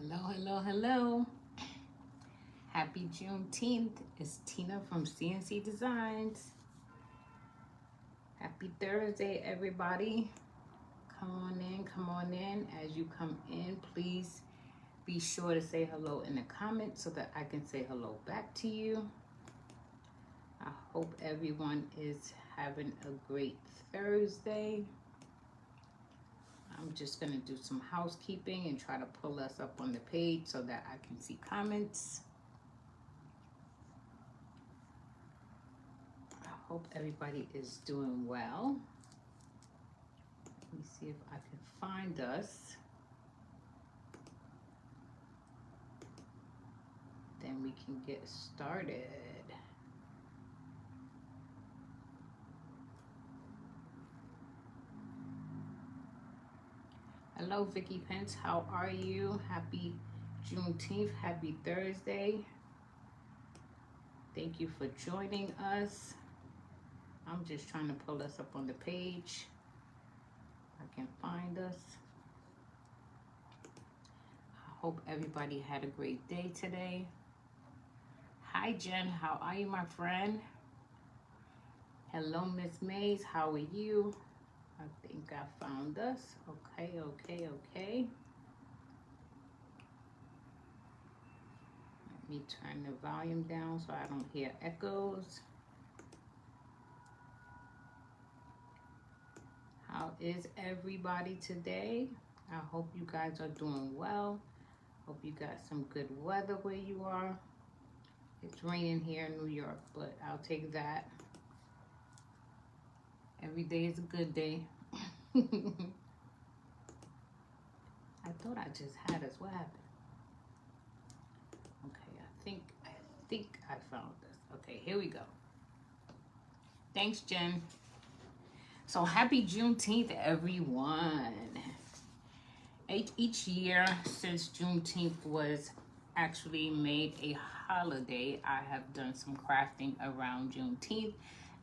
Hello, hello, hello. Happy Juneteenth. It's Tina from CNC Designs. Happy Thursday, everybody. Come on in. As you come in, please be sure to say hello in the comments so that I can say hello back to you. I hope everyone is having a great Thursday. I'm just going to do some housekeeping and try to pull us up on the page so that I can see comments. I hope everybody is doing well. Let me see if I can find us. Then we can get started. Hello, Vicki Pence. How are you? Happy Juneteenth. Happy Thursday. Thank you for joining us. I'm just trying to pull us up on the page. I can find us. I hope everybody had a great day today. Hi, Jen. How are you, my friend? Hello, Miss Mays. How are you? I think I found us. Okay. Let me turn the volume down so I don't hear echoes. How is everybody today? I hope you guys are doing well. Hope you got some good weather where you are. It's raining here in New York, but I'll take that. Every day is a good day. I thought I just had us. What happened? Okay, I think I found this. Okay, here we go. Thanks, Jen. So happy Juneteenth, everyone. Each year since Juneteenth was actually made a holiday, I have done some crafting around Juneteenth,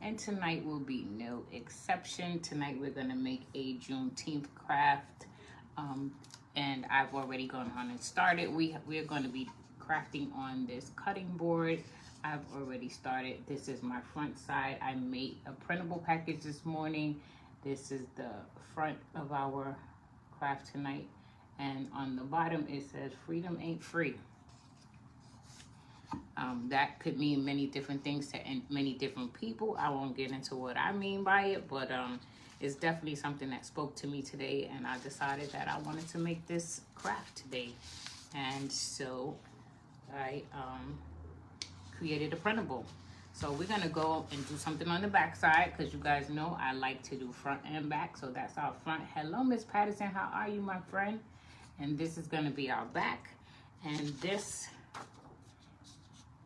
and tonight will be no exception. Tonight we're gonna make a Juneteenth craft, and I've already gone on and started. We're going to be crafting on this cutting board. I've already started. This is my front side. I made a printable package this morning. This is the front of our craft tonight, and on the bottom it says freedom ain't free. That could mean many different things to many different people. I won't get into what I mean by it, but it's definitely something that spoke to me today, and I decided that I wanted to make this craft today. And so I created a printable. So we're gonna go and do something on the back side, because you guys know I like to do front and back. So that's our front. Hello, Miss Patterson. How are you, my friend? And this is gonna be our back. And this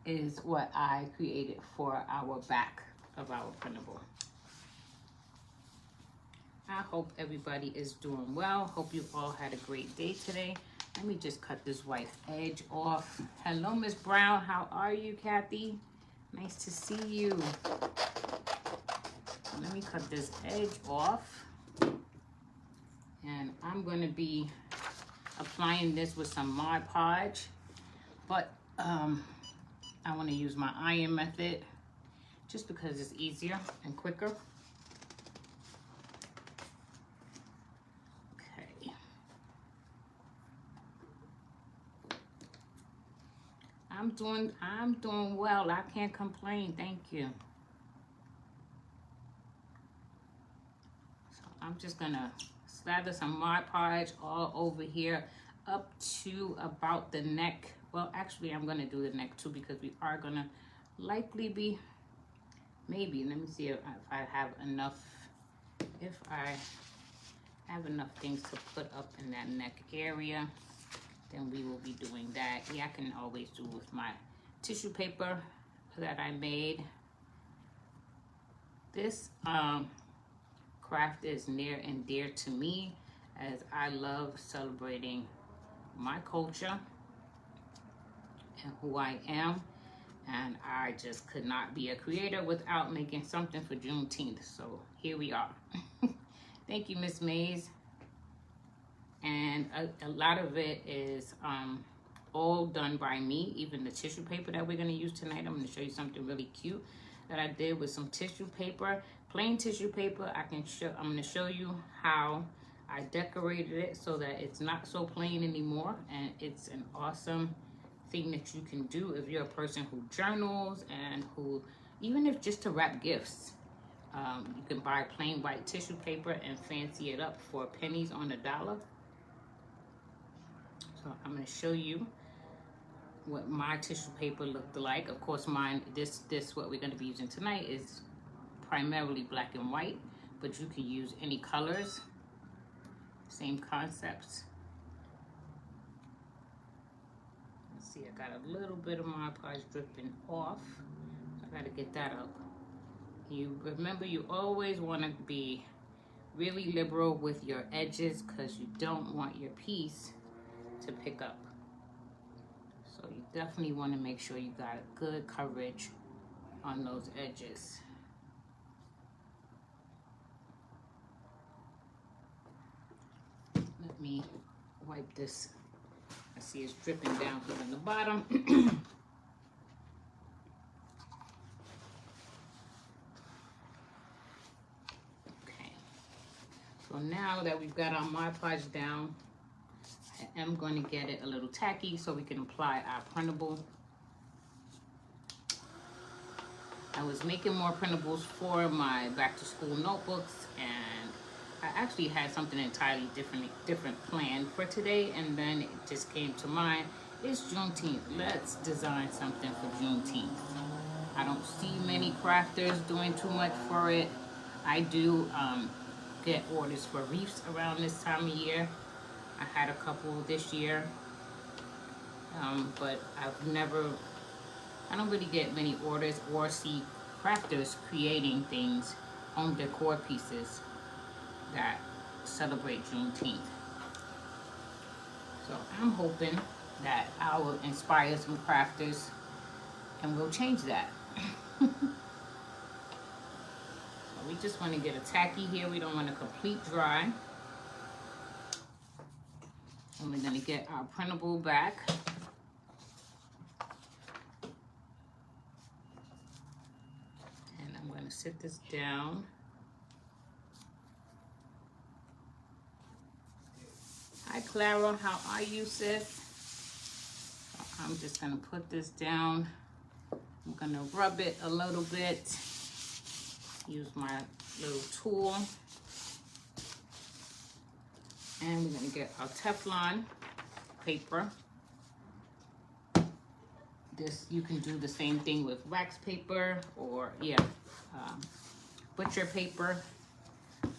is what I created for our back of our printable. I hope everybody is doing well. Hope you all had a great day today. Let me just cut this white edge off. Hello, Miss Brown. How are you, Kathy? Nice to see you. Let me cut this edge off. And I'm going to be applying this with some Mod Podge. But I want to use my iron method just because it's easier and quicker. Okay. I'm doing well. I can't complain. Thank you. So I'm just gonna slather some Mod Podge all over here up to about the neck. Well, actually, I'm gonna do the neck too, because we are gonna likely be, maybe, let me see if I have enough, if I have enough things to put up in that neck area, then we will be doing that. Yeah, I can always do with my tissue paper that I made. This craft is near and dear to me, as I love celebrating my culture and who I am, and I just could not be a creator without making something for Juneteenth. So here we are. Thank you, Miss Mays. And a lot of it is all done by me. Even the tissue paper that we're going to use tonight, I'm going to show you something really cute that I did with some tissue paper, plain tissue paper. I'm going to show you how I decorated it so that it's not so plain anymore, and it's an awesome thing that you can do if you're a person who journals and who, even if just to wrap gifts. You can buy plain white tissue paper and fancy it up for pennies on the dollar. So I'm going to show you what my tissue paper looked like. Of course, mine, this what we're going to be using tonight is primarily black and white, but you can use any colors. Same concepts. Let's see, I got a little bit of Mod Podge dripping off. I got to get that up. You remember, you always want to be really liberal with your edges because you don't want your piece to pick up. So you definitely want to make sure you got good coverage on those edges. Let me wipe this. I see it's dripping down here on the bottom. Okay. So now that we've got our Mod Podge down, I am going to get it a little tacky so we can apply our printable. I was making more printables for my back to school notebooks, and I actually had something entirely different planned for today, and then it just came to mind. It's Juneteenth. Let's design something for Juneteenth. I don't see many crafters doing too much for it. I do get orders for wreaths around this time of year. I had a couple this year, but I don't really get many orders or see crafters creating things, home decor pieces that celebrate Juneteenth. So I'm hoping that I will inspire some crafters and we'll change that. So we just want to get a tacky here. We don't want a complete dry. And we're going to get our printable back. And I'm going to sit this down. Hi Clara, how are you, sis? I'm just going to put this down. I'm going to rub it a little bit. Use my little tool. And we're going to get our Teflon paper. This, you can do the same thing with wax paper or, butcher paper.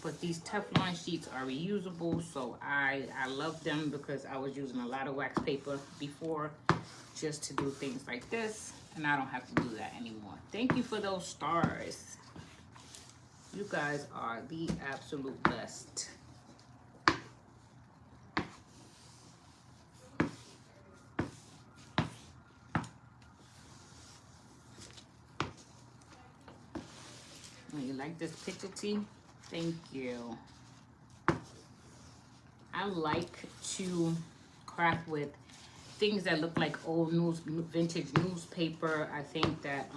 But these Teflon sheets are reusable, so I love them because I was using a lot of wax paper before just to do things like this, and I don't have to do that anymore. Thank you for those stars. You guys are the absolute best. You like this picture tee? Thank you. I like to craft with things that look like old vintage newspaper. I think that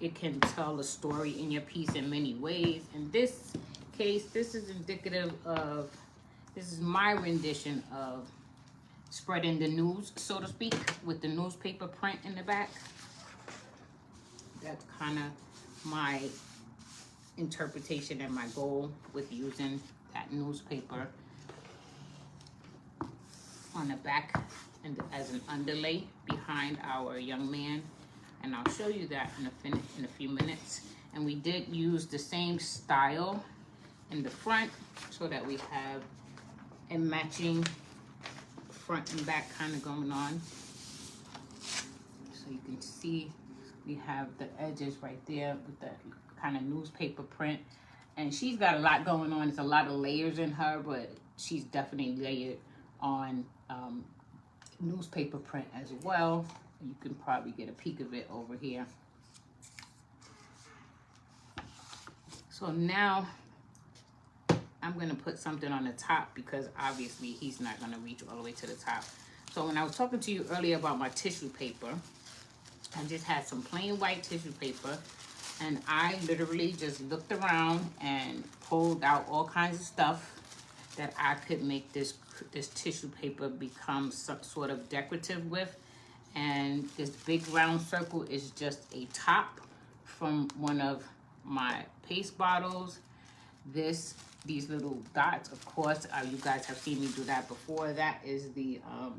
it can tell a story in your piece in many ways. In this case, this is indicative of, this is my rendition of spreading the news, so to speak, with the newspaper print in the back. That's kind of my interpretation and my goal with using that newspaper on the back and as an underlay behind our young man, and I'll show you that in a few minutes. And we did use the same style in the front so that we have a matching front and back kind of going on. So you can see we have the edges right there with the kind of newspaper print, and she's got a lot going on. It's a lot of layers in her, but she's definitely layered on newspaper print as well. You can probably get a peek of it over here. So now I'm going to put something on the top because obviously he's not going to reach all the way to the top. So when I was talking to you earlier about my tissue paper, I just had some plain white tissue paper, and I literally just looked around and pulled out all kinds of stuff that I could make this tissue paper become some sort of decorative with. And this big round circle is just a top from one of my paste bottles. These little dots, of course, you guys have seen me do that before. That is the oh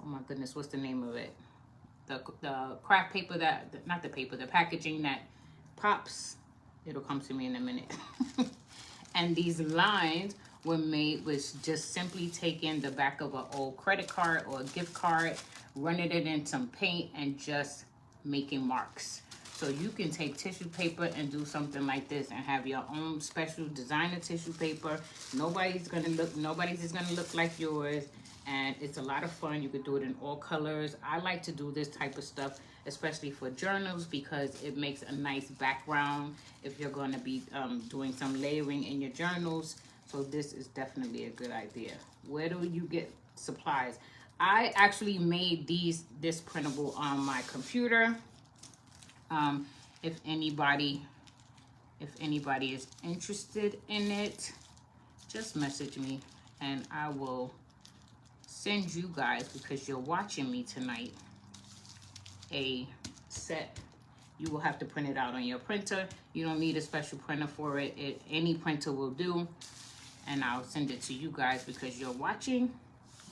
my goodness, what's the name of it? The craft paper not the paper, the packaging that pops. It'll come to me in a minute. And these lines were made with just simply taking the back of an old credit card or a gift card, running it in some paint, and just making marks. So you can take tissue paper and do something like this and have your own special designer tissue paper. Nobody's just gonna look like yours, and it's a lot of fun. You could do it in all colors. I like to do this type of stuff, especially for journals, because it makes a nice background if you're gonna be doing some layering in your journals. So this is definitely a good idea. Where do you get supplies? I actually made this printable on my computer. If anybody is interested in it, just message me and I will send you guys, because you're watching me tonight, a set. You will have to print it out on your printer. You don't need a special printer for it. Any printer will do. And I'll send it to you guys because you're watching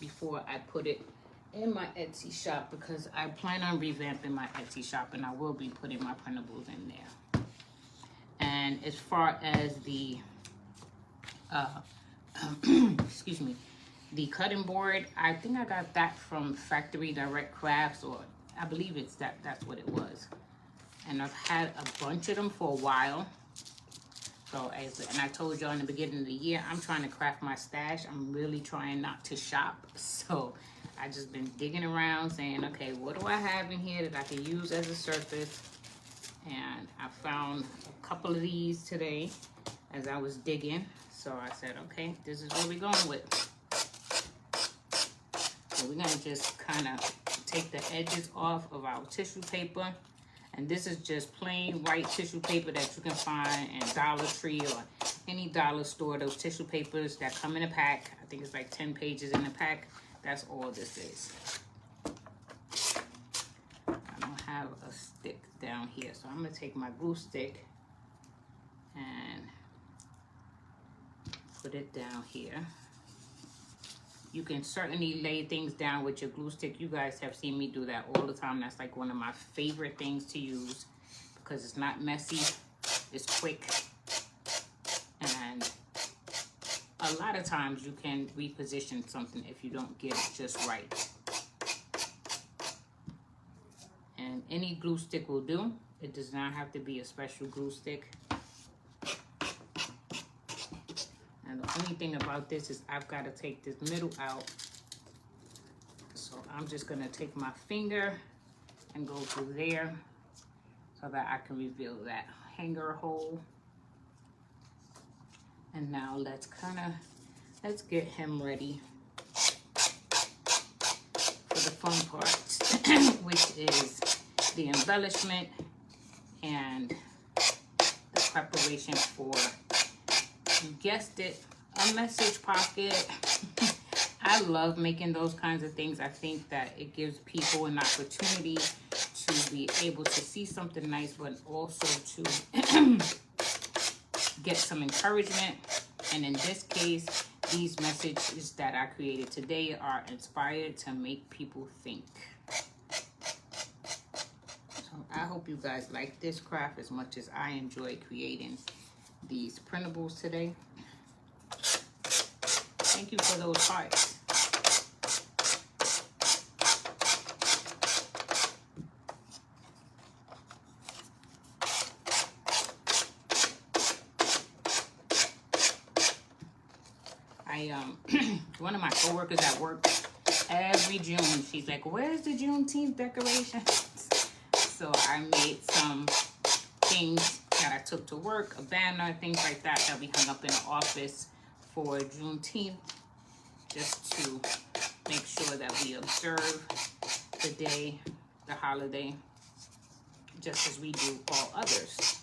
before I put it in my Etsy shop, because I plan on revamping my Etsy shop and I will be putting my printables in there. And as far as the excuse me, the cutting board, I think I got that from Factory Direct Crafts, or I believe that's what it was. And I've had a bunch of them for a while. So, and I told y'all in the beginning of the year, I'm trying to craft my stash. I'm really trying not to shop. So I just been digging around saying, okay, what do I have in here that I can use as a surface? And I found a couple of these today as I was digging. So I said, okay, this is what we're going with. So we're gonna just kind of take the edges off of our tissue paper. And this is just plain white tissue paper that you can find in Dollar Tree or any dollar store. Those tissue papers that come in a pack. I think it's like 10 pages in a pack. That's all this is. I don't have a stick down here, so I'm going to take my glue stick and put it down here. You can certainly lay things down with your glue stick. You guys have seen me do that all the time. That's like one of my favorite things to use because it's not messy, it's quick, and a lot of times you can reposition something if you don't get it just right. And any glue stick will do. It does not have to be a special glue stick. And the only thing about this is I've got to take this middle out. So I'm just going to take my finger and go through there so that I can reveal that hanger hole. And now let's get him ready for the fun part, which is the embellishment and the preparation for, you guessed it, a message pocket. I love making those kinds of things. I think that it gives people an opportunity to be able to see something nice, but also to get some encouragement. And in this case, these messages that I created today are inspired to make people think. So I hope you guys like this craft as much as I enjoy creating these printables today. Thank you for those hearts. One of my coworkers at work, every June, she's like, where's the Juneteenth decorations? So I made some things that I took to work, a banner, things like that that we hung up in the office for Juneteenth, just to make sure that we observe the day, the holiday, just as we do all others.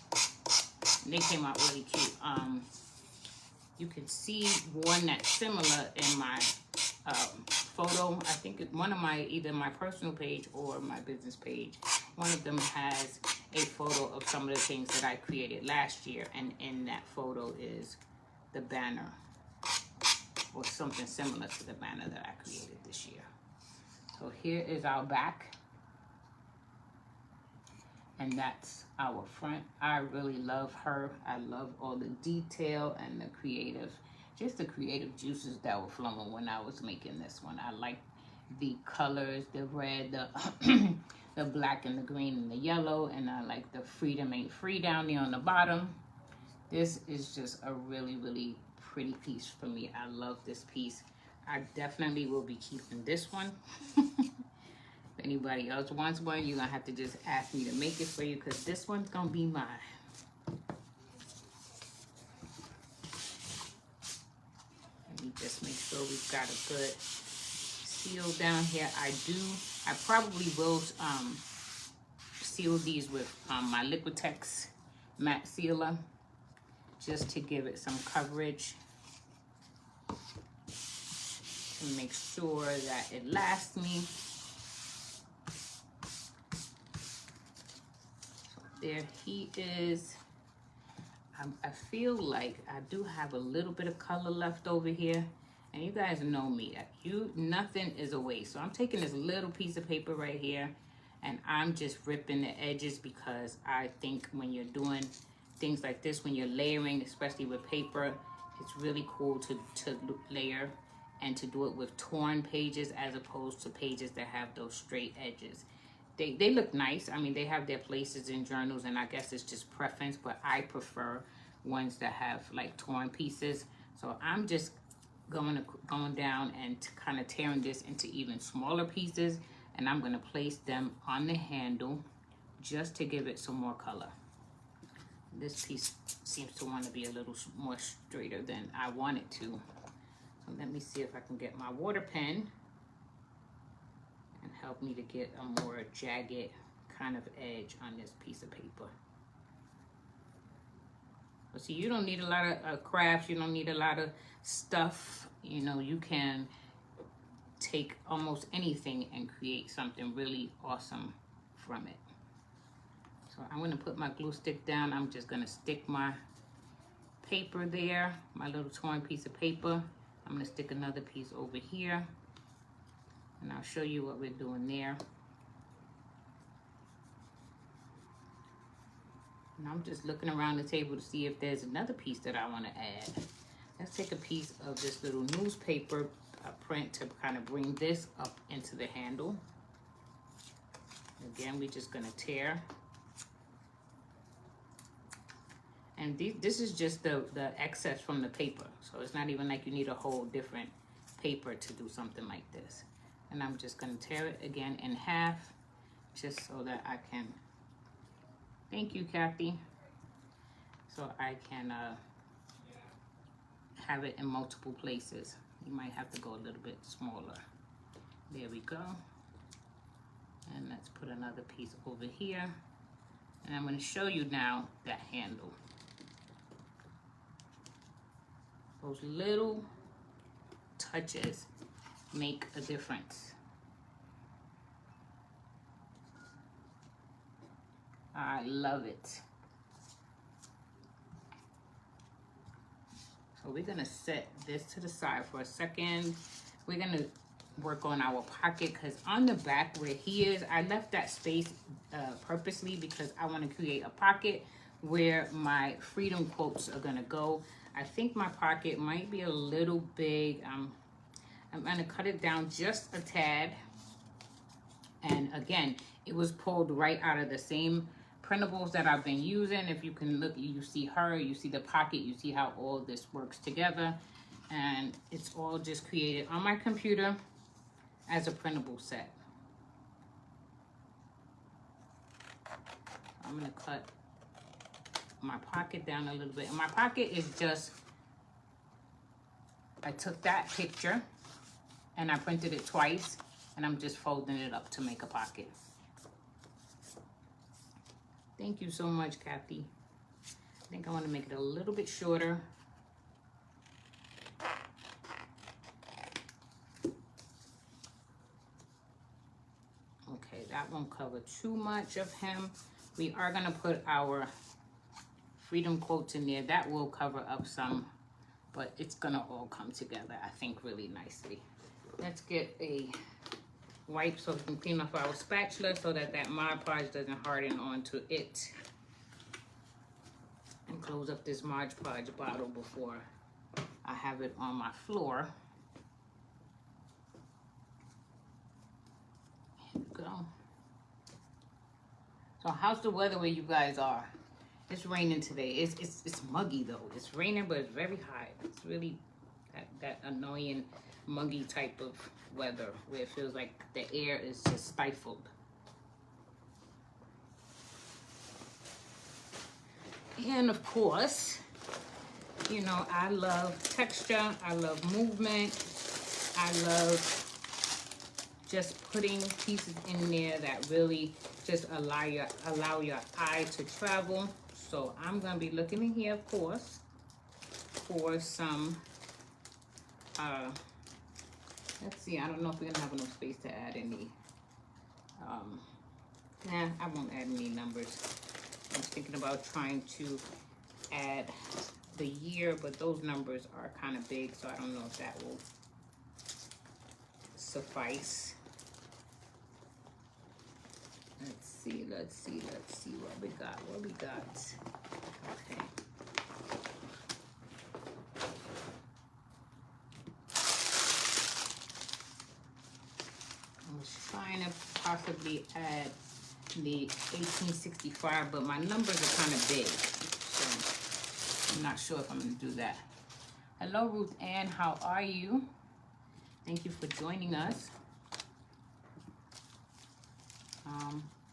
And they came out really cute. You can see one that's similar in my photo. I think one of my, either my personal page or my business page, one of them has a photo of some of the things that I created last year, and in that photo is the banner, or something similar to the banner that I created this year. So here is our back, and that's our front. I really love her. I love all the detail and the creative, just the creative juices that were flowing when I was making this one. I like the colors, the red, the the black and the green and the yellow, and I like the freedom ain't free down there on the bottom. This is just a really, really pretty piece for me. I love this piece. I definitely will be keeping this one. If anybody else wants one, you're gonna have to just ask me to make it for you, because this one's gonna be mine. Let me just make sure we've got a good seal down here. I probably will seal these with my Liquitex matte sealer, just to give it some coverage, to make sure that it lasts me. There he is. I feel like I do have a little bit of color left over here, and you guys know me. Nothing is a waste. So I'm taking this little piece of paper right here, and I'm just ripping the edges, because I think when you're doing things like this, when you're layering, especially with paper, it's really cool to layer and to do it with torn pages as opposed to pages that have those straight edges. They look nice. I mean, they have their places in journals, and I guess it's just preference, but I prefer ones that have like torn pieces. So I'm just going down and kind of tearing this into even smaller pieces, and I'm going to place them on the handle just to give it some more color. This piece seems to want to be a little more straighter than I want it to. So let me see if I can get my water pen and help me to get a more jagged kind of edge on this piece of paper. But see, you don't need a lot of crafts, you don't need a lot of stuff. You know, you can take almost anything and create something really awesome from it. So I'm gonna put my glue stick down. I'm just gonna stick my paper there, my little torn piece of paper. I'm gonna stick another piece over here, and I'll show you what we're doing there. And I'm just looking around the table to see if there's another piece that I want to add. Let's take a piece of this little newspaper print to kind of bring this up into the handle. Again, we're just gonna tear. And this is just the excess from the paper. So it's not even like you need a whole different paper to do something like this. And I'm just gonna tear it again in half, just so that I can, thank you, Kathy, so I can have it in multiple places. You might have to go a little bit smaller. There we go. And let's put another piece over here. And I'm gonna show you now that handle. Those little touches make a difference. I love it. So we're gonna set this to the side for a second. We're gonna work on our pocket, because on the back where he is, I left that space purposely because I want to create a pocket where my freedom quotes are gonna go. I think my pocket might be a little big. I'm gonna cut it down just a tad. And again, it was pulled right out of the same printables that I've been using. If you can look, you see her, you see the pocket, you see how all this works together. And it's all just created on my computer as a printable set. I'm gonna cut my pocket down a little bit. And my pocket is just, I took that picture and I printed it twice, and I'm just folding it up to make a pocket. Thank you so much, Kathy. I think I want to make it a little bit shorter. Okay, that won't cover too much of him. We are going to put our freedom quotes in there. That will cover up some, but it's going to all come together, I think, really nicely. Let's get a wipe so we can clean off our spatula so that that Mod Podge doesn't harden onto it. And close up this Mod Podge bottle before I have it on my floor. Here we go. So how's the weather where you guys are? It's raining today. It's muggy though. It's raining, but it's very hot. It's really that annoying muggy type of weather where it feels like the air is just stifled. And of course, you know, I love texture, I love movement, I love just putting pieces in there that really just allow your eye to travel. So I'm gonna be looking in here, of course, for some let's see, I don't know if we're gonna have enough space to add any. Nah, I won't add any numbers. I was thinking about trying to add the year, but those numbers are kind of big, so I don't know if that will suffice. Let's see what we got. Okay. I was trying to possibly add the 1865, but my numbers are kind of big, so I'm not sure if I'm going to do that. Hello, Ruth Ann. How are you? Thank you for joining us.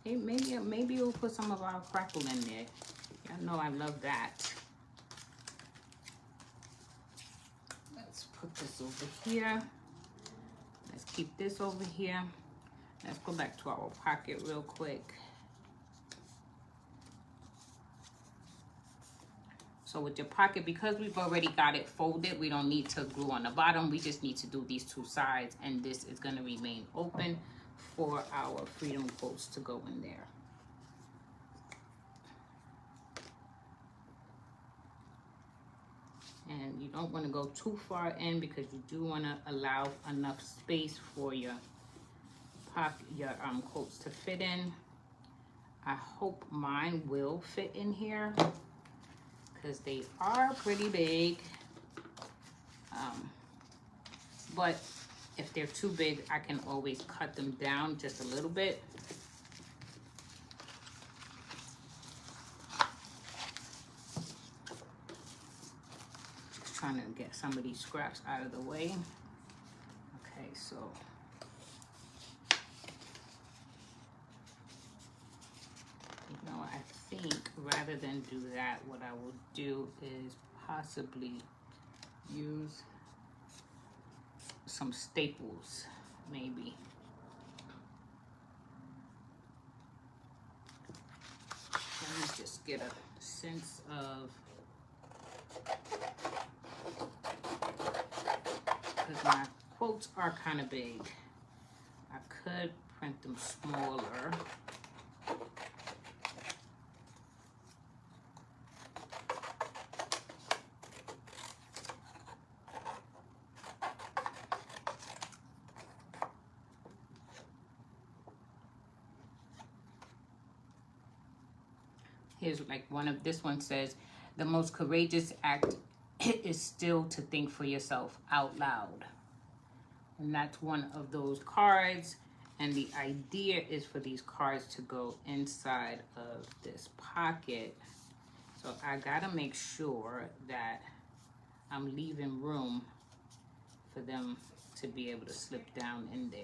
Hey, maybe we'll put some of our crackle in there. Y'all know I love that. Let's put this over here. Let's keep this over here. Let's go back to our pocket real quick. So with your pocket, because we've already got it folded, we don't need to glue on the bottom. We just need to do these two sides, and this is going to remain open for our freedom quotes to go in there. And you don't want to go too far in because you do want to allow enough space for your pocket, your quotes to fit in. I hope mine will fit in here because they are pretty big. But if they're too big, I can always cut them down just a little bit. Just trying to get some of these scraps out of the way. Okay, so you know, I think rather than do that, what I will do is possibly use some staples, maybe. Let me just get a sense of, because my quotes are kind of big. I could print them smaller. Here's like this one says, the most courageous act is still to think for yourself out loud. And that's one of those cards. And the idea is for these cards to go inside of this pocket. So I gotta make sure that I'm leaving room for them to be able to slip down in there.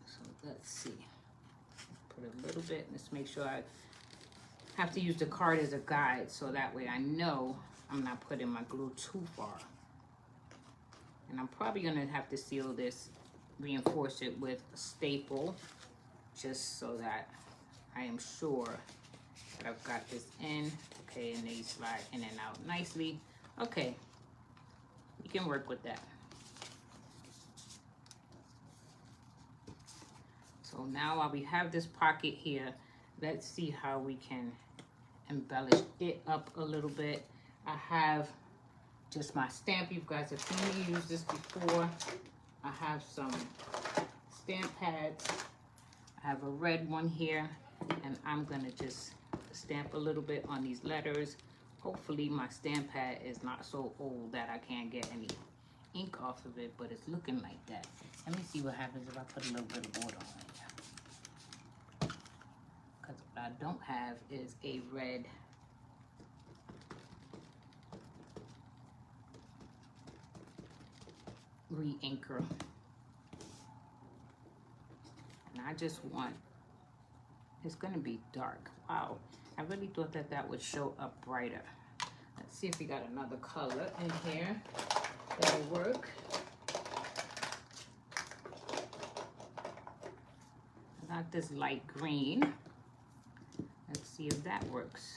So let's see. Put a little bit. Let's make sure I have to use the card as a guide so that way I know I'm not putting my glue too far. And I'm probably gonna have to seal this, reinforce it with a staple, just so that I am sure that I've got this in. Okay, and they slide in and out nicely. Okay, you can work with that. So now while we have this pocket here, let's see how we can embellish it up a little bit. I have just my stamp. You guys have seen me use this before. I have some stamp pads. I have a red one here, and I'm gonna just stamp a little bit on these letters. Hopefully my stamp pad is not so old that I can't get any ink off of it, but it's looking like that. Let me see what happens if I put a little bit of water on it. Because what I don't have is a red re-inker. And I just want, it's gonna be dark. Wow, I really thought that that would show up brighter. Let's see if we got another color in here that'll work. I got this light green. Let's see if that works.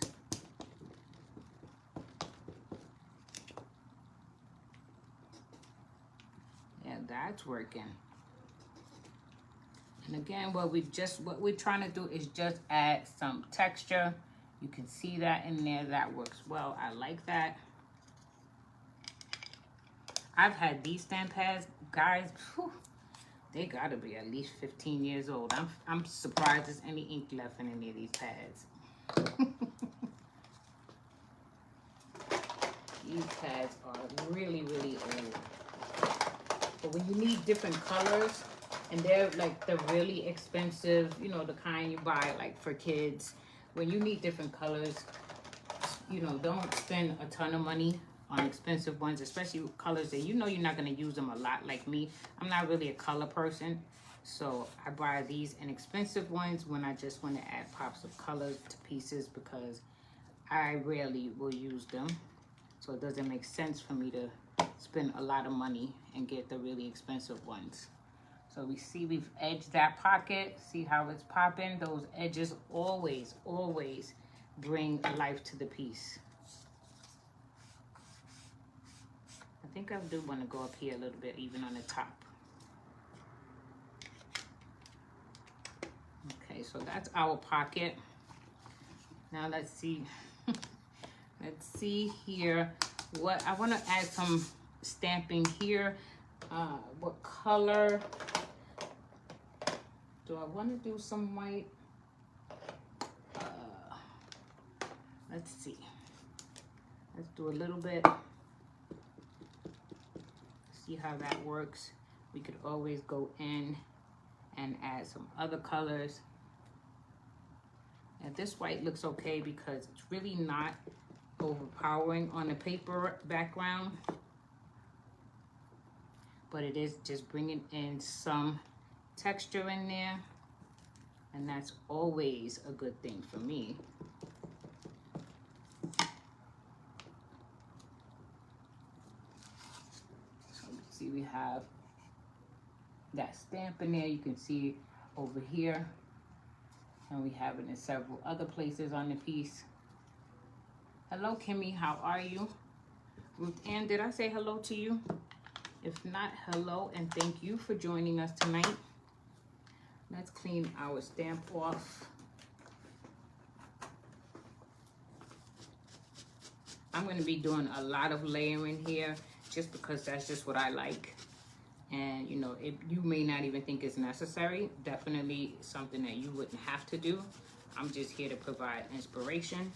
Yeah, that's working. And again, what we're trying to do is just add some texture. You can see that in there. That works well. I like that. I've had these stamp pads, guys. Whew, they gotta be at least 15 years old. I'm surprised there's any ink left in any of these pads. These pads are really, really old. But when you need different colors, and they're like the really expensive, you know, the kind you buy like for kids. When you need different colors, you know, don't spend a ton of money on expensive ones, especially colors that you know you're not going to use them a lot. Like me, I'm not really a color person, so I buy these inexpensive ones when I just want to add pops of colors to pieces, because I rarely will use them. So it doesn't make sense for me to spend a lot of money and get the really expensive ones. So we see we've edged that pocket. See how it's popping? Those edges always, always bring life to the piece. I think I do want to go up here a little bit, even on the top. Okay, so that's our pocket. Now let's see. Let's see here. What I want to add some stamping here. What color? Do I want to do some white? Let's see. Let's do a little bit. See how that works. We could always go in and add some other colors. And this white looks okay because it's really not overpowering on the paper background. But it is just bringing in some texture in there, and that's always a good thing for me. So let's see, we have that stamp in there. You can see over here, and we have it in several other places on the piece. Hello, Kimmy, how are you? Ruth Ann, did I say hello to you? If not, hello, and thank you for joining us tonight. Let's clean our stamp off. I'm going to be doing a lot of layering here just because that's just what I like. And, you know, you may not even think it's necessary. Definitely something that you wouldn't have to do. I'm just here to provide inspiration.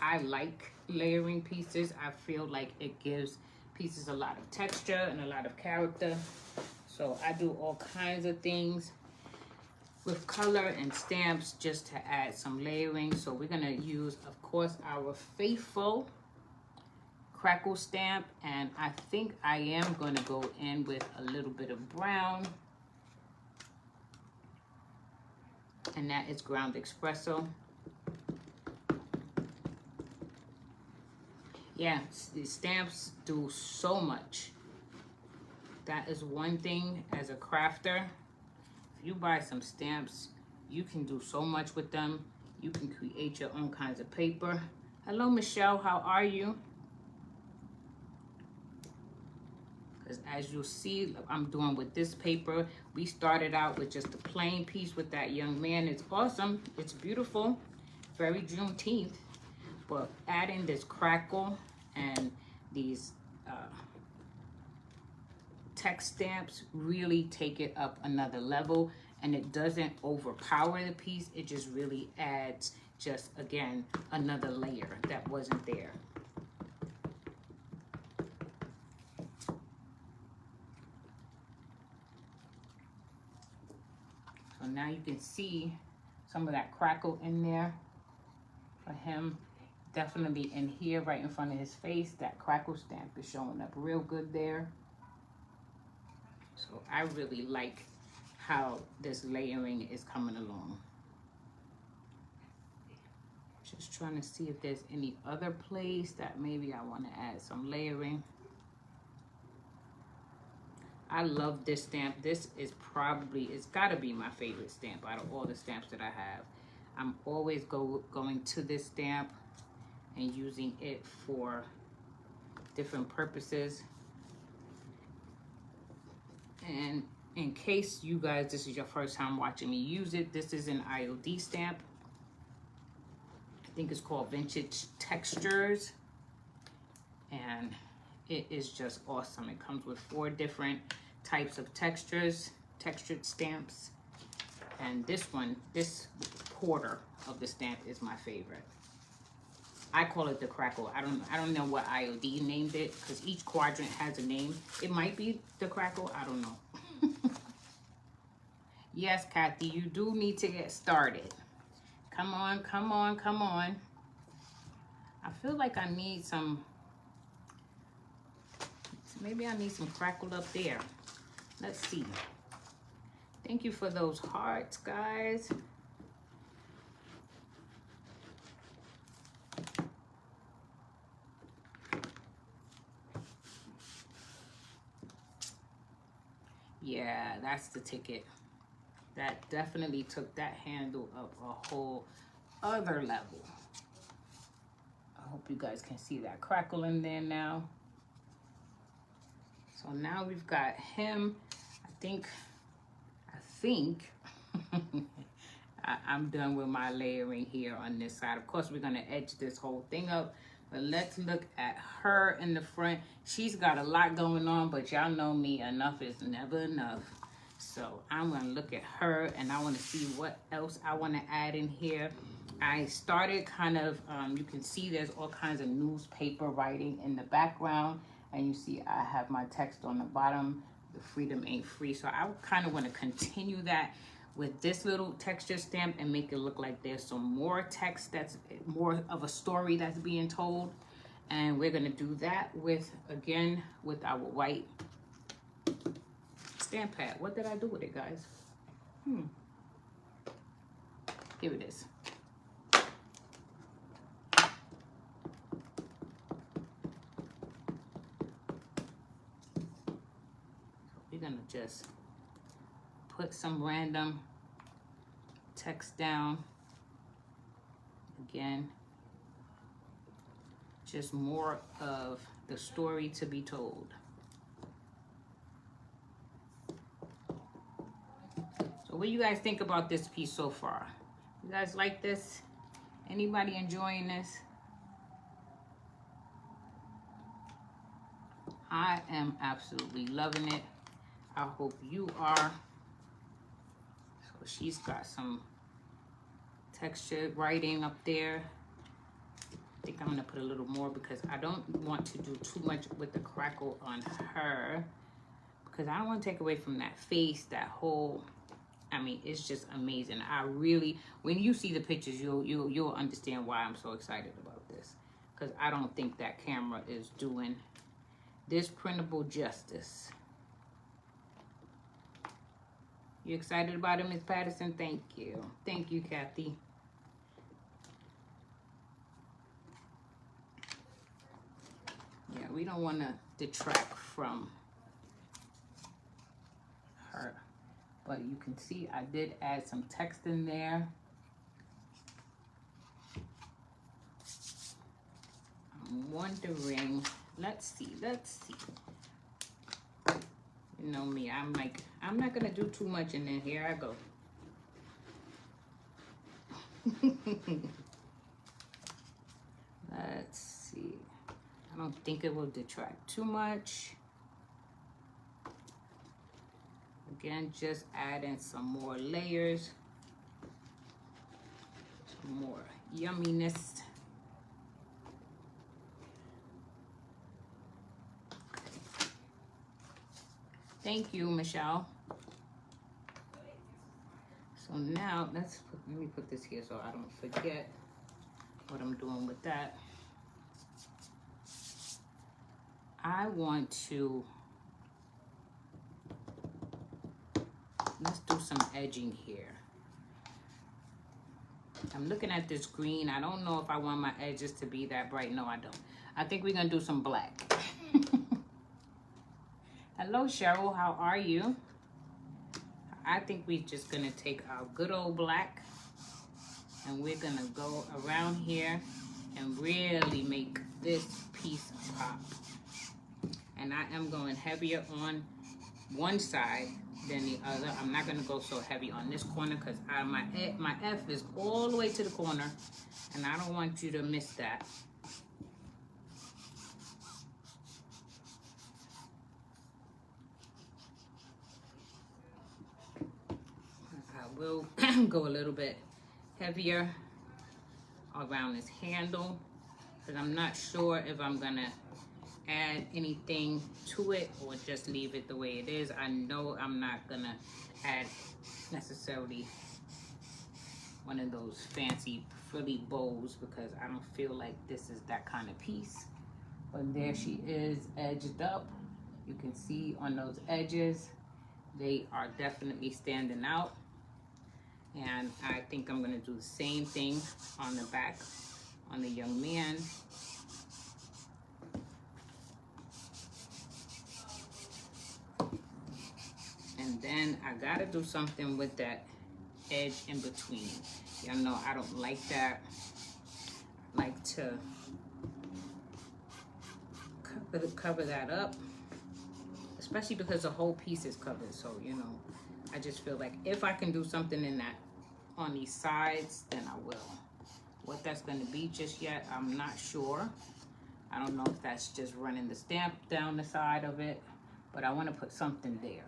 I like layering pieces. I feel like it gives pieces a lot of texture and a lot of character. So I do all kinds of things with color and stamps just to add some layering. So we're gonna use, of course, our faithful crackle stamp, and I think I am gonna go in with a little bit of brown. and that is ground espresso. Yeah, the stamps do so much. That is one thing as a crafter. If you buy some stamps, you can do so much with them. You can create your own kinds of paper. Hello, Michelle, how are you? Because as you'll see, I'm doing with this paper. We started out with just a plain piece with that young man. It's awesome. It's beautiful. Very Juneteenth. But adding this crackle and these text stamps really take it up another level, and it doesn't overpower the piece. It just really adds, just again, another layer that wasn't there. So now you can see some of that crackle in there for him. Definitely in here, right in front of his face, that crackle stamp is showing up real good there. So I really like how this layering is coming along. Just trying to see if there's any other place that maybe I want to add some layering. I love this stamp. This is probably, it's got to be my favorite stamp out of all the stamps that I have. I'm always going to this stamp and using it for different purposes. And in case you guys, this is your first time watching me use it, this is an IOD stamp. I think it's called Vintage Textures. And it is just awesome. It comes with 4 different types of textures, textured stamps. And this one, this quarter of the stamp is my favorite. I call it the crackle. I don't know what IOD named it, because each quadrant has a name. It might be the crackle, I don't know. Yes, Kathy, you do need to get started. Come on, come on, come on. I feel like I need some, maybe I need some crackle up there. Let's see. Thank you for those hearts, guys. Yeah, that's the ticket. That definitely took that handle up a whole other level. I hope you guys can see that crackle in there now. So now we've got him. I think I'm done with my layering here on this side. Of course, we're gonna edge this whole thing up. But let's look at her in the front. She's got a lot going on, but y'all know me, enough is never enough. So I'm gonna look at her and I wanna see what else I wanna add in here. I started kind of, you can see there's all kinds of newspaper writing in the background, and you see I have my text on the bottom, the freedom ain't free. So I kind of wanna continue that with this little texture stamp and make it look like there's some more text, that's more of a story that's being told. And we're gonna do that with, again, with our white stamp pad. What did I do with it, guys? Here it is. We're gonna just put some random text down. Again, just more of the story to be told. So what do you guys think about this piece so far? You guys like this? Anybody enjoying this? I am absolutely loving it. I hope you are. So she's got some textured writing up there. I think I'm gonna put a little more because I don't want to do too much with the crackle on her, because I don't want to take away from that face, that whole, I mean, it's just amazing. I really, when you see the pictures, you'll understand why I'm so excited about this, because I don't think that camera is doing this printable justice. You excited about it, Miss Patterson? Thank you. Thank you, Kathy. Yeah, we don't want to detract from her. But you can see I did add some text in there. I'm wondering, let's see. You know me, I'm like, I'm not gonna do too much and then here I go. Let's see. I don't think it will detract too much. Again, just adding some more layers, some more yumminess. Thank you, Michelle. So now let me put this here so I don't forget what I'm doing with that. I want to, let's do some edging here. I'm looking at this green. I don't know if I want my edges to be that bright. No, I don't. I think we're gonna do some black. Hello, Cheryl, how are you? I think we're just gonna take our good old black and we're gonna go around here and really make this piece pop. And I am going heavier on one side than the other. I'm not gonna go so heavy on this corner because my F is all the way to the corner and I don't want you to miss that. I will go a little bit heavier around this handle because I'm not sure if I'm gonna add anything to it or just leave it the way it is. I know I'm not gonna add necessarily one of those fancy frilly bows because I don't feel like this is that kind of piece. But there she is, edged up. You can see on those edges, they are definitely standing out. And I think I'm gonna do the same thing on the back, on the young man. And then I gotta do something with that edge in between. Y'all know I don't like that. I like to cover that up, especially because the whole piece is covered. So, you know, I just feel like if I can do something in that on these sides, then I will. What that's gonna be just yet, I'm not sure. I don't know if that's just running the stamp down the side of it, but I wanna put something there.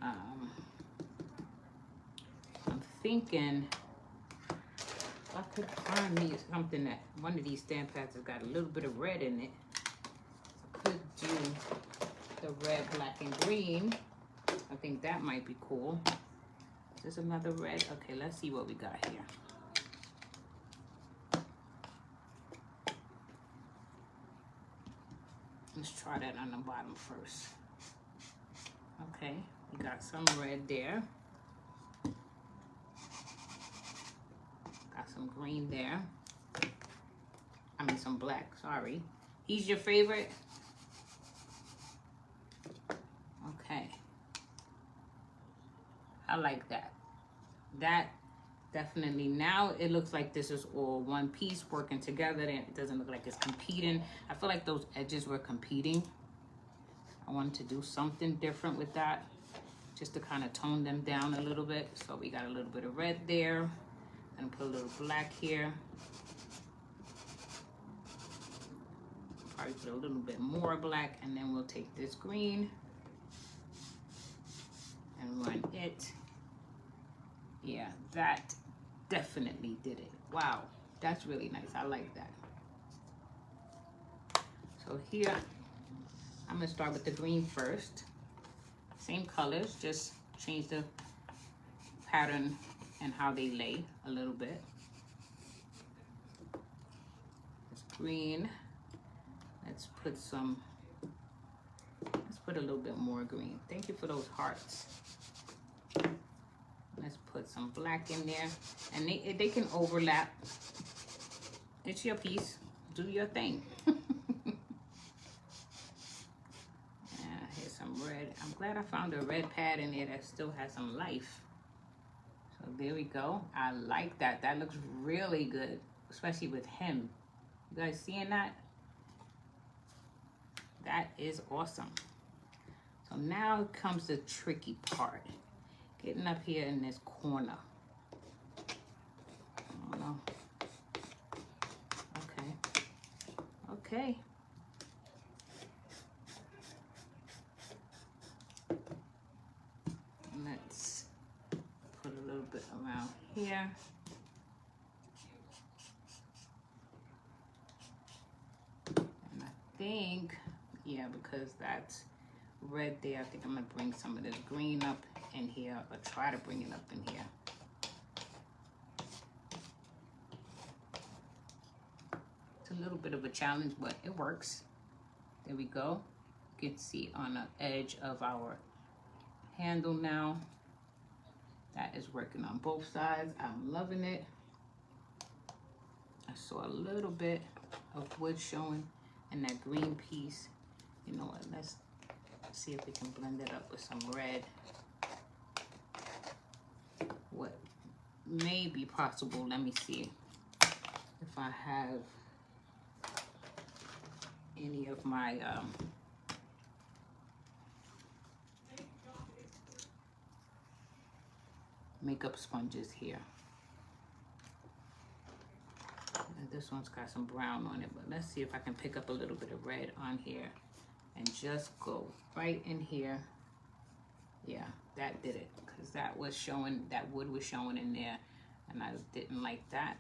I'm thinking if I could find me something that one of these stamp pads has got a little bit of red in it. I could do the red, black, and green. I think that might be cool. Is this another red? Okay, let's see what we got here. Let's try that on the bottom first. Okay, we got some red there. Got some green there. I mean some black, sorry. He's your favorite? Okay. I like that. That definitely, now it looks like this is all one piece working together. It doesn't look like it's competing. I feel like those edges were competing. I wanted to do something different with that, just to kind of tone them down a little bit. So we got a little bit of red there, and put a little black here. Probably put a little bit more black, and then we'll take this green and run it. Yeah, that definitely did it. Wow, that's really nice. I like that. So here, I'm gonna start with the green first. Same colors, just change the pattern and how they lay a little bit. It's green. Let's put put a little bit more green. Thank you for those hearts. Let's put some black in there. And they can overlap. It's your piece. Do your thing. Here's some red. I'm glad I found a red pad in there that still has some life. So there we go. I like that. That looks really good, especially with him. You guys seeing that? That is awesome. So now comes the tricky part. Getting up here in this corner. I don't know. Okay. Okay. Let's put a little bit around here. And I think, yeah, because that's red there, I think I'm gonna bring some of this green up in here, or try to bring it up in here. It's a little bit of a challenge, but it works. There we go. You can see on the edge of our handle now. That is working on both sides. I'm loving it. I saw a little bit of wood showing in that green piece. You know what, let's see if we can blend it up with some red. What may be possible, let me see if I have any of my makeup sponges here. And this one's got some brown on it, but let's see if I can pick up a little bit of red on here and just go right in here. Yeah, that did it, because that was showing, that wood was showing in there, and I didn't like that.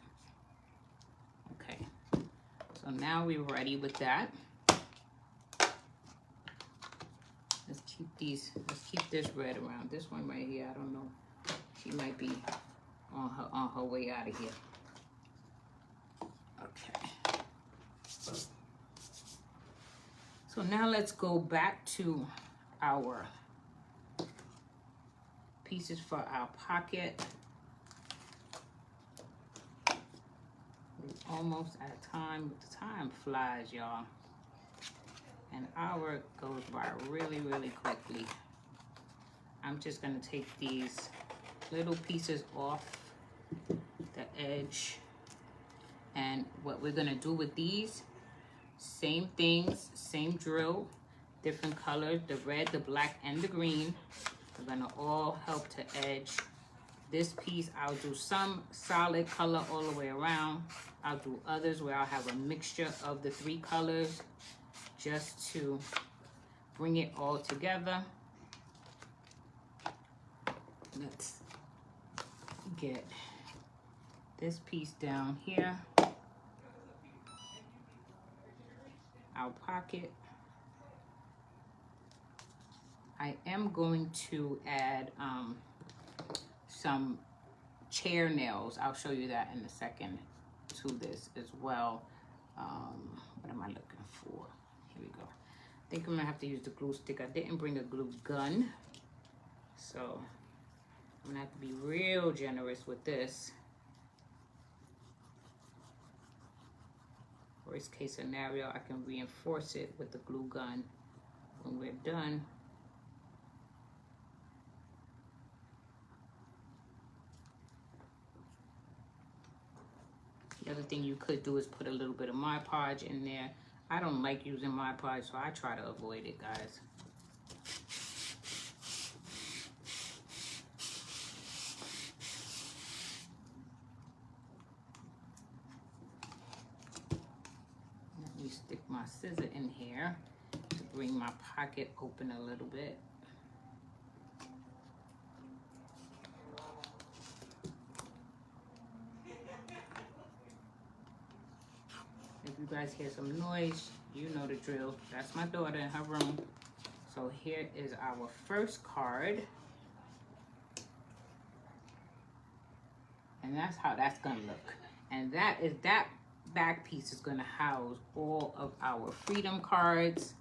Okay, so now we're ready with that. Let's keep this red around. This one right here, I don't know. She might be on her way out of here. Okay. So now let's go back to our pieces for our pocket. We're almost out of time. The time flies, y'all. An hour goes by really, really quickly. I'm just gonna take these little pieces off the edge. And what we're gonna do with these, same things, same drill, different colors, the red, the black, and the green. We're gonna all help to edge this piece. I'll do some solid color all the way around. I'll do others where I'll have a mixture of the three colors just to bring it all together. Let's get this piece down here. Our pocket. I am going to add some chair nails. I'll show you that in a second to this as well. What am I looking for? Here we go. I think I'm gonna have to use the glue stick. I didn't bring a glue gun, so I'm gonna have to be real generous with this. Worst case scenario, I can reinforce it with the glue gun when we're done. The other thing you could do is put a little bit of Mod Podge in there. I don't like using Mod Podge, so I try to avoid it, guys. Let me stick my scissor in here to bring my pocket open a little bit. If you guys hear some noise, you know the drill. That's my daughter in her room. So here is our first card. And that's how that's gonna look. And that back piece is gonna house all of our freedom cards.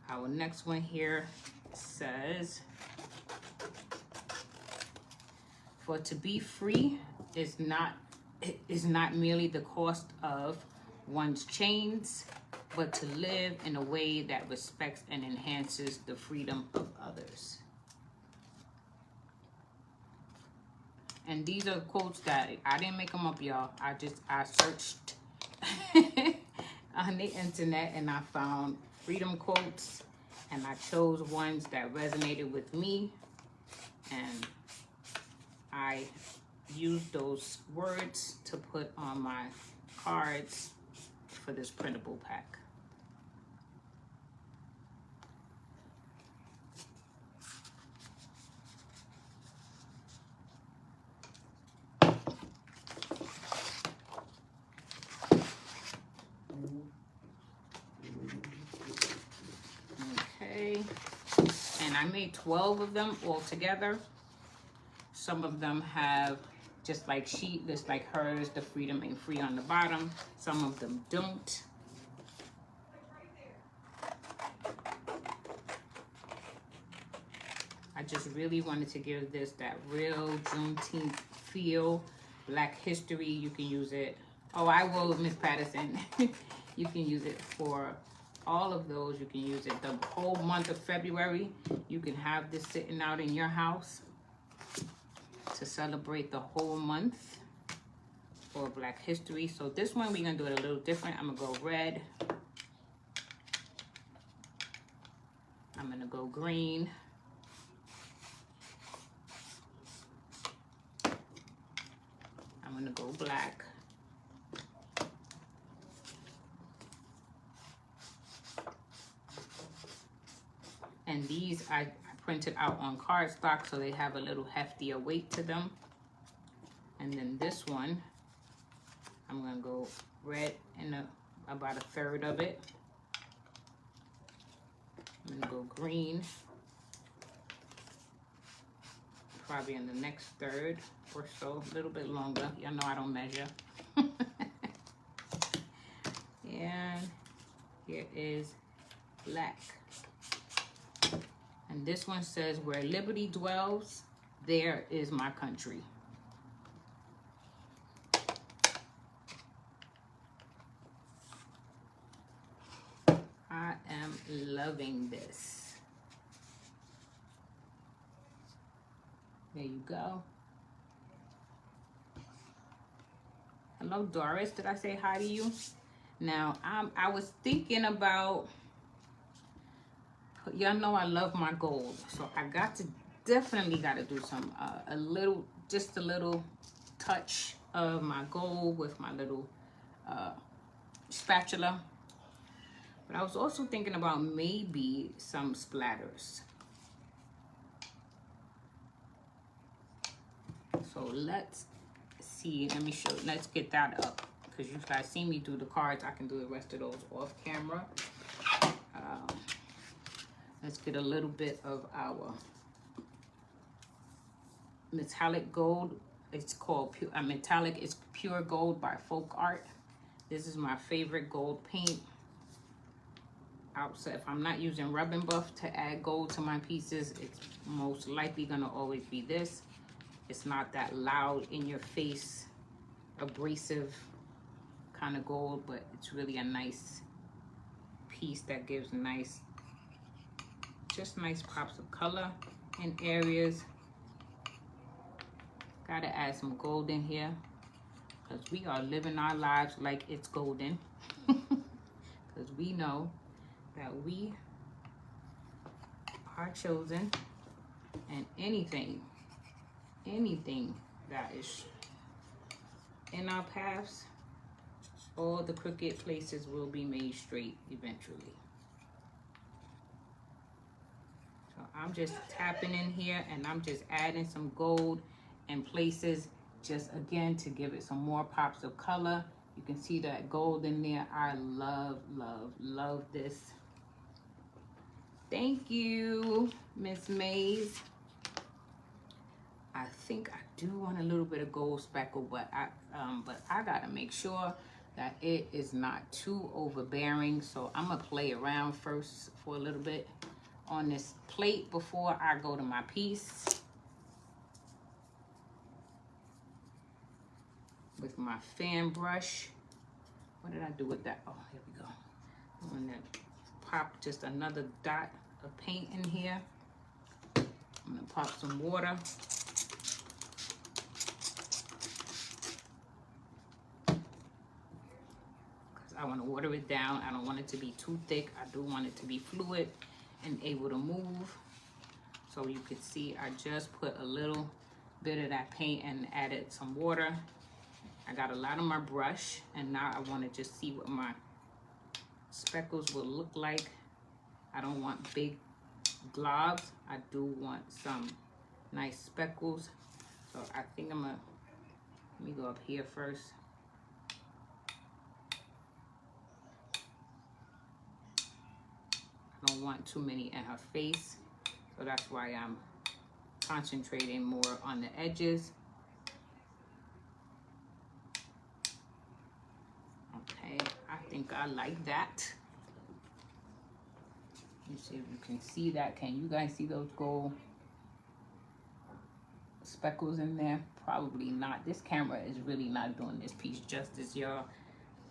Our next one here says, for to be free is not merely the cost of one's chains, but to live in a way that respects and enhances the freedom of others. And these are quotes that I didn't make them up, y'all. I searched on the internet and I found freedom quotes, and I chose ones that resonated with me, and I used those words to put on my cards for this printable pack. Okay, and I made 12 of them all together. Some of them have just like hers, the freedom ain't free on the bottom. Some of them don't. I just really wanted to give this that real Juneteenth feel. Black history, you can use it. Oh, I will, Miss Patterson. You can use it for all of those. You can use it the whole month of February. You can have this sitting out in your house to celebrate the whole month for Black history. So this one, we're gonna do it a little different. I'm gonna go red. I'm gonna go green. I'm gonna go black. And these I printed out on cardstock, so they have a little heftier weight to them. And then this one, I'm gonna go red in about a third of it. I'm gonna go green, probably in the next third or so, a little bit longer. Y'all know I don't measure. And here is black. And this one says, where liberty dwells, there is my country. I am loving this. There you go. Hello, Doris. Did I say hi to you? Now, I was thinking about, y'all know I love my gold, so I definitely got to do some just a little touch of my gold with my little spatula. But I was also thinking about maybe some splatters. So let's see. Let me show. Let's get that up, because you guys see me do the cards. I can do the rest of those off camera. Let's get a little bit of our metallic gold. It's called metallic. It's pure gold by Folk Art. This is my favorite gold paint. So if I'm not using Rub and Buff to add gold to my pieces, it's most likely gonna always be this. It's not that loud in your face, abrasive kind of gold, but it's really a nice piece that gives nice pops of color in areas. Gotta add some gold in here, because we are living our lives like it's golden. Because we know that we are chosen, and anything that is in our paths, all the crooked places will be made straight eventually. So I'm just tapping in here, and I'm just adding some gold in places, just again to give it some more pops of color. You can see that gold in there. I love, love, love this. Thank you, Miss Mays. I think I do want a little bit of gold speckle, but I gotta make sure that it is not too overbearing. So I'm gonna play around first for a little bit on this plate before I go to my piece with my fan brush. What did I do with that? Oh, here we go. I'm gonna pop just another dot of paint in here. I'm gonna pop some water. I want to water it down. I don't want it to be too thick. I do want it to be fluid and able to move. So you can see I just put a little bit of that paint and added some water. I got a lot on my brush, and now I want to just see what my speckles will look like. I don't want big globs. I do want some nice speckles. So I think I'm gonna, let me go up here first. I don't want too many in her face, so that's why I'm concentrating more on the edges. Okay, I think I like that. Let me see if you can see that. Can you guys see those gold speckles in there? Probably not. This camera is really not doing this piece justice, y'all.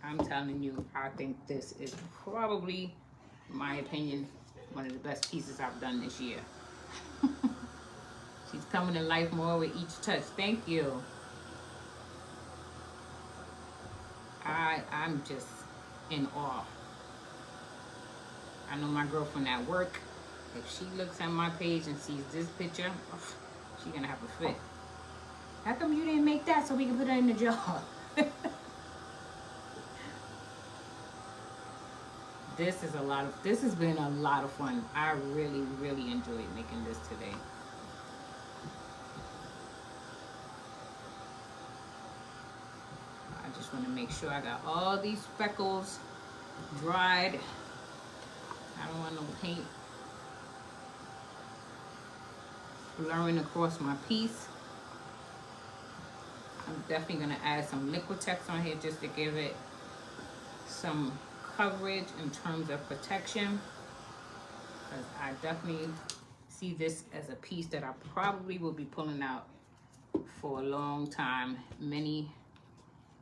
I'm telling you, I think this is probably, in my opinion, one of the best pieces I've done this year. She's coming to life more with each touch. Thank you. I'm just in awe. I know my girlfriend at work, if she looks at my page and sees this picture, oh, she's gonna have a fit. How come you didn't make that so we can put it in the jar? This has been a lot of fun. I really, really enjoyed making this today. I just want to make sure I got all these speckles dried. I don't want no paint blurring across my piece. I'm definitely going to add some Liquitex on here just to give it some coverage in terms of protection, because I definitely see this as a piece that I probably will be pulling out for a long time, many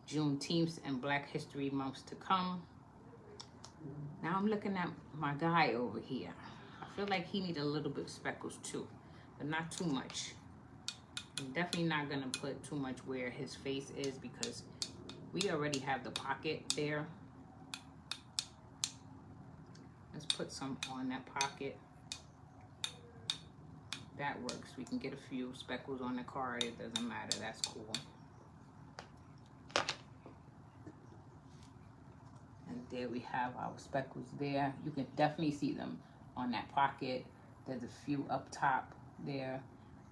Juneteenths and Black History months to come. Now I'm looking at my guy over here. I feel like he needs a little bit of speckles too, but not too much. I'm definitely not gonna put too much where his face is because we already have the pocket there. Let's put some on that pocket. That works. We can get a few speckles on the card. It doesn't matter. That's cool. And there we have our speckles there. You can definitely see them on that pocket. There's a few up top there.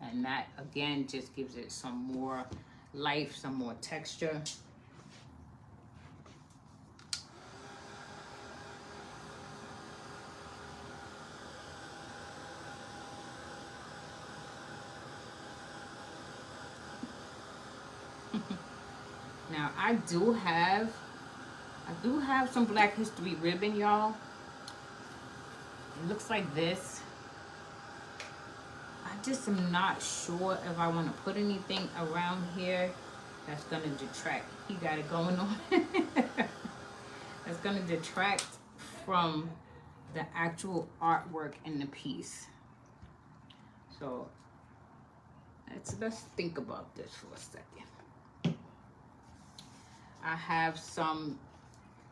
And that, again, just gives it some more life, some more texture. Now I do have some Black History ribbon, y'all. It looks like this. I just am not sure if I want to put anything around here that's gonna detract. He got it going on. That's gonna detract from the actual artwork in the piece. So let's think about this for a second. I have some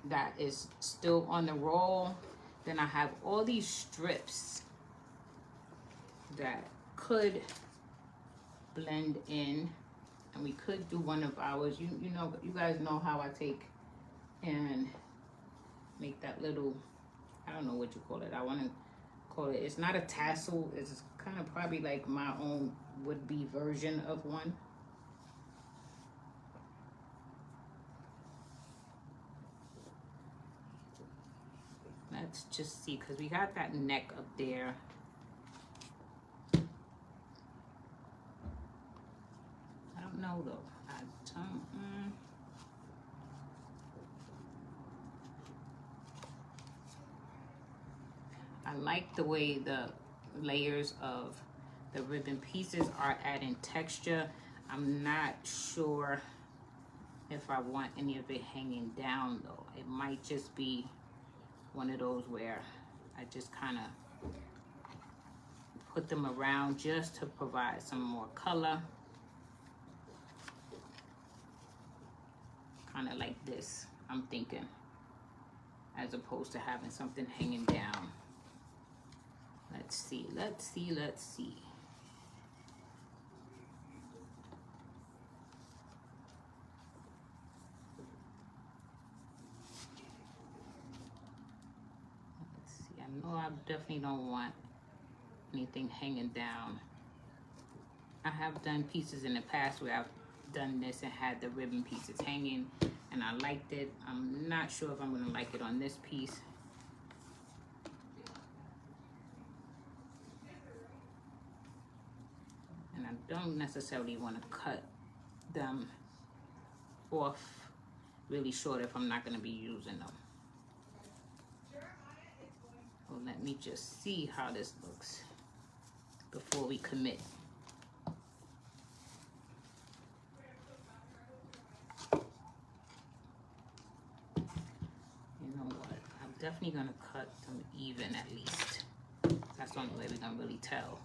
that is still on the roll. Then I have all these strips that could blend in, and we could do one of ours. You know, you guys know how I take and make that little, I don't know what you call it. I want to call it, it's not a tassel. It's kind of probably like my own would-be version of one. Let's just see, because we got that neck up there. I don't know though. I like the way the layers of the ribbon pieces are adding texture. I'm not sure if I want any of it hanging down though. It might just be one of those where I just kind of put them around just to provide some more color. Kind of like this, I'm thinking, as opposed to having something hanging down. Let's see, let's see, let's see. Let's see, I know I definitely don't want anything hanging down. I have done pieces in the past where I've done this and had the ribbon pieces hanging and I liked it. I'm not sure if I'm gonna like it on this piece. And I don't necessarily want to cut them off really short if I'm not going to be using them. Well, let me just see how this looks before we commit. You know what? I'm definitely going to cut them even at least. That's the only way we're going to really tell.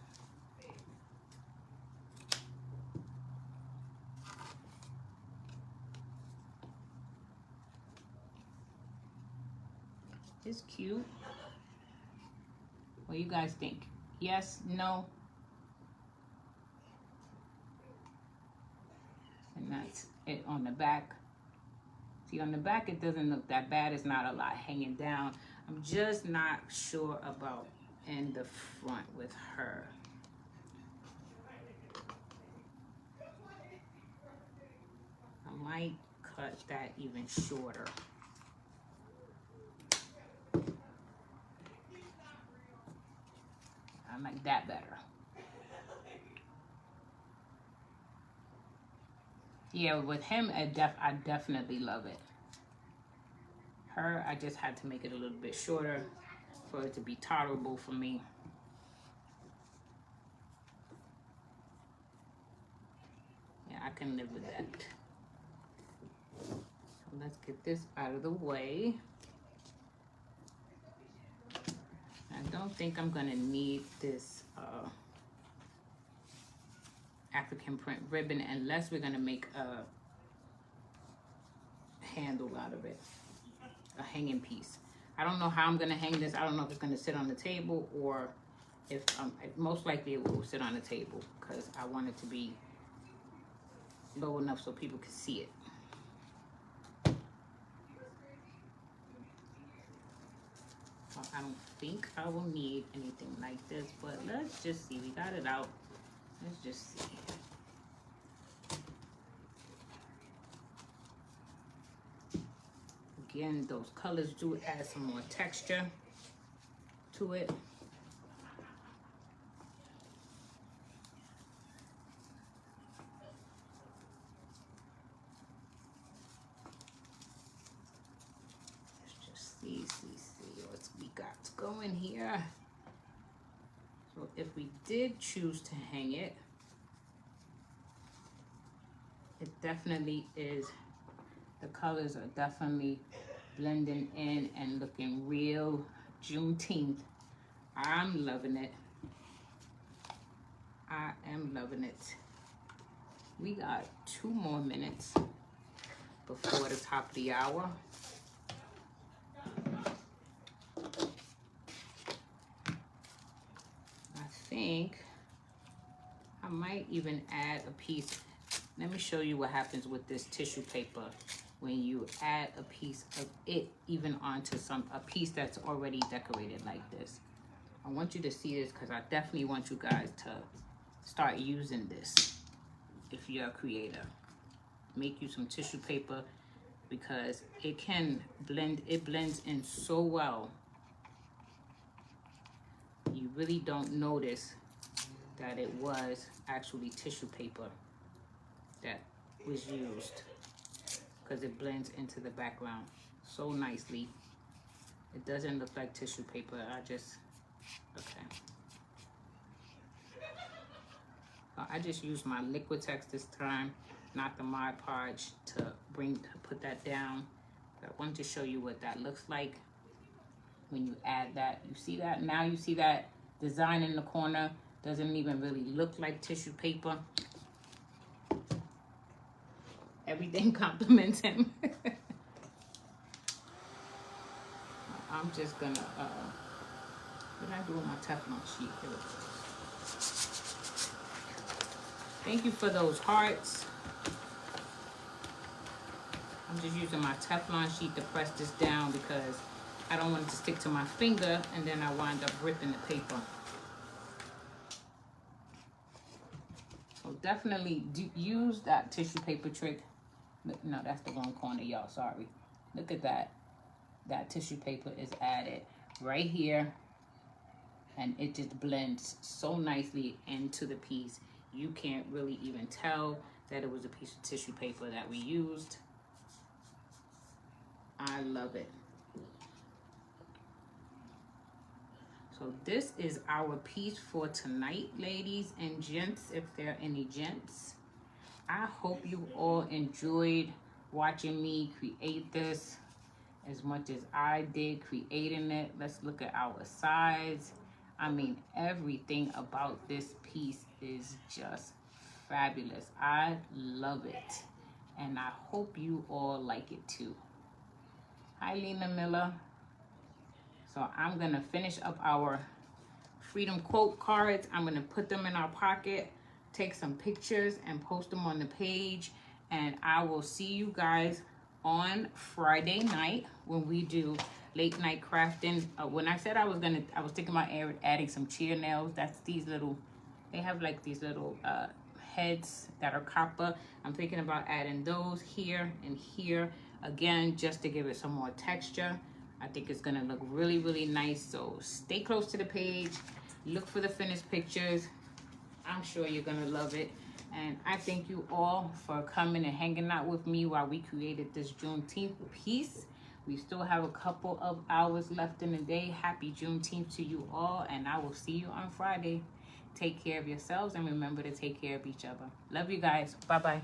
It's cute. What do you guys think? Yes? No? And that's it on the back. See, on the back it doesn't look that bad. It's not a lot hanging down. I'm just not sure about in the front with her. I might cut that even shorter. I like that better. Yeah, with him, I definitely love it. Her, I just had to make it a little bit shorter for it to be tolerable for me. Yeah, I can live with that. So let's get this out of the way. I don't think I'm gonna need this African print ribbon unless we're gonna make a handle out of it, a hanging piece. I don't know how I'm gonna hang this. I don't know if it's gonna sit on the table or if most likely it will sit on the table because I want it to be low enough so people can see it. I don't think I will need anything like this, but let's just see. We got it out. Let's just see. Again, those colors do add some more texture to it. Let's just see what we got going here. So if we did choose to hang it, it definitely is, the colors are definitely blending in and looking real Juneteenth. I'm loving it. I am loving it. We got 2 more minutes before the top of the hour. I think I might even add a piece. Let me show you what happens with this tissue paper when you add a piece of it even onto a piece that's already decorated like this. I want you to see this because I definitely want you guys to start using this if you're a creator. Make you some tissue paper because it can blend, it blends in so well. You really don't notice that it was actually tissue paper that was used because it blends into the background so nicely. It doesn't look like tissue paper. I just Okay. So I just used my Liquitex this time, not the Mod Podge, to put that down. But I wanted to show you what that looks like when you add that. You see that? Now you see that design in the corner. Doesn't even really look like tissue paper. Everything compliments him. I'm just gonna, what did I do with my Teflon sheet? Here it is. Thank you for those hearts. I'm just using my Teflon sheet to press this down because I don't want it to stick to my finger and then I wind up ripping the paper. So definitely use that tissue paper trick. No, that's the wrong corner, y'all, sorry. Look at that. That tissue paper is added right here and it just blends so nicely into the piece. You can't really even tell that it was a piece of tissue paper that we used. I love it. So this is our piece for tonight, ladies and gents, if there are any gents. I hope you all enjoyed watching me create this as much as I did creating it. Let's look at our sides. I mean, everything about this piece is just fabulous. I love it. And I hope you all like it too. Hi, Lena Miller. So I'm gonna finish up our Freedom Quote cards. I'm gonna put them in our pocket, take some pictures and post them on the page. And I will see you guys on Friday night when we do late night crafting. When I said I was thinking about adding some cheer nails. That's these little, they have like these little heads that are copper. I'm thinking about adding those here and here again, just to give it some more texture. I think it's gonna look really, really nice. So stay close to the page, look for the finished pictures. I'm sure you're gonna love it. And I thank you all for coming and hanging out with me while we created this Juneteenth piece. We still have a couple of hours left in the day. Happy Juneteenth to you all, and I will see you on Friday. Take care of yourselves and remember to take care of each other. Love you guys. Bye-bye.